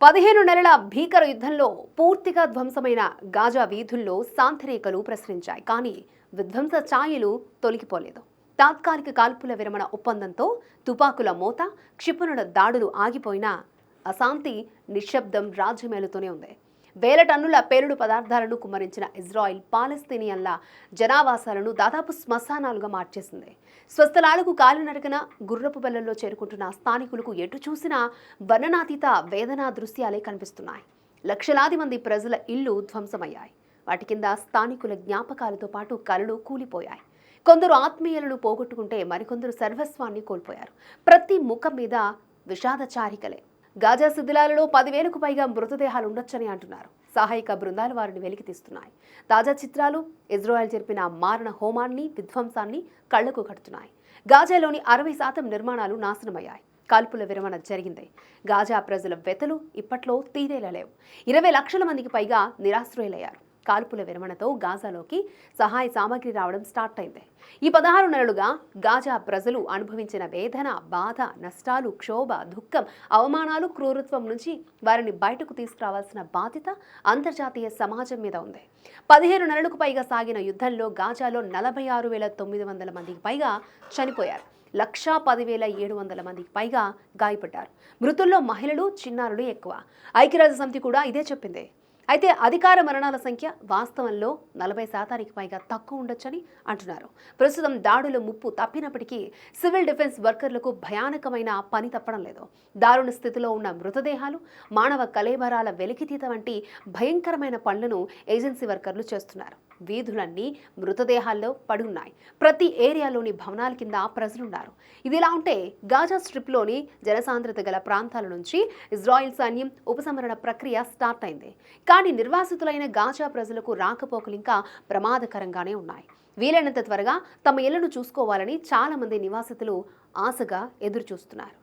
15 నెలల భీకర యుద్ధంలో పూర్తిగా ధ్వంసమైన గాజా వీధుల్లో శాంతిరేఖలు ప్రసరించాయి. కానీ విధ్వంస ఛాయలు తొలగిపోలేదు. తాత్కాలిక కాల్పుల విరమణ ఒప్పందంతో తుపాకుల మోత, క్షిపణుల దాడులు ఆగిపోయినా అశాంతి నిశ్శబ్దం రాజ్యమేలుతూనే ఉంది. వేల టన్నుల పేలుడు పదార్థాలను కుమ్మరించిన ఇజ్రాయిల్ పాలస్తీనియన్ల జనావాసాలను దాదాపు శ్మశానాలుగా మార్చేసింది. స్వస్థలాలకు కాలినడకన గుర్రపు బెల్లలో చేరుకుంటున్న స్థానికులకు ఎటు చూసినా వర్ణనాతీత వేదనా దృశ్యాలే కనిపిస్తున్నాయి. లక్షలాది మంది ప్రజల ఇళ్లు ధ్వంసమయ్యాయి. వాటి కింద స్థానికుల జ్ఞాపకాలతో పాటు కలలు కూలిపోయాయి. కొందరు ఆత్మీయులను పోగొట్టుకుంటే మరికొందరు సర్వస్వాన్ని కోల్పోయారు. ప్రతి ముఖం మీద విషాద చారికలే. గాజా శిథిలాలలో 10,000కు పైగా మృతదేహాలు ఉండొచ్చని అంటున్నారు. సహాయక బృందాలు వారిని వెలికి తీస్తున్నాయి. తాజా చిత్రాలు ఇజ్రాయెల్ జరిపిన మారణ హోమాన్ని, విధ్వంసాన్ని కళ్లకు కడుతున్నాయి. గాజాలోని 60% నిర్మాణాలు నాశనమయ్యాయి. కాల్పుల విరమణ జరిగింది. గాజా ప్రజల వెతలు ఇప్పట్లో తీరేలా లేవు. 20 లక్షల మందికి పైగా నిరాశ్రయులయ్యారు. కాల్పుల విరమణతో గాజాలోకి సహాయ సామగ్రి రావడం స్టార్ట్ అయింది. ఈ 16 నెలలుగా గాజా ప్రజలు అనుభవించిన వేదన, బాధ, నష్టాలు, క్షోభ, దుఃఖం, అవమానాలు, క్రూరత్వం నుంచి వారిని బయటకు తీసుకురావాల్సిన బాధ్యత అంతర్జాతీయ సమాజం మీద ఉంది. 15 నెలలకు పైగా సాగిన యుద్ధంలో గాజాలో 46,900 మందికి పైగా చనిపోయారు. 110,700 మందికి పైగా గాయపడ్డారు. మృతుల్లో మహిళలు, చిన్నారులు ఎక్కువ. ఐక్యరాజ్య సమితి కూడా ఇదే చెప్పింది. అయితే అధికార మరణాల సంఖ్య వాస్తవంలో 40% పైగా తక్కువ ఉండొచ్చని అంటున్నారు. ప్రస్తుతం దాడుల ముప్పు తప్పినప్పటికీ సివిల్ డిఫెన్స్ వర్కర్లకు భయానకమైన పని తప్పడం లేదు. దారుణ స్థితిలో ఉన్న మృతదేహాలు, మానవ కళేబరాల వెలికితీత వంటి భయంకరమైన పనులను ఏజెన్సీ వర్కర్లు చేస్తున్నారు. వీధులన్నీ మృతదేహాల్లో పడి ఉన్నాయి. ప్రతి ఏరియాలోని భవనాల కింద ప్రజలున్నారు. ఇదిలా ఉంటే గాజా స్ట్రిప్లోని జనసాంద్రత గల ప్రాంతాల నుంచి ఇజ్రాయిల్ సైన్యం ఉపసంహరణ ప్రక్రియ స్టార్ట్ అయింది. కానీ నిర్వాసితులైన గాజా ప్రజలకు రాకపోకలు ఇంకా ప్రమాదకరంగానే ఉన్నాయి. వీలైనంత త్వరగా తమ ఇళ్లను చూసుకోవాలని చాలా మంది నివాసితులు ఆశగా ఎదురు చూస్తున్నారు.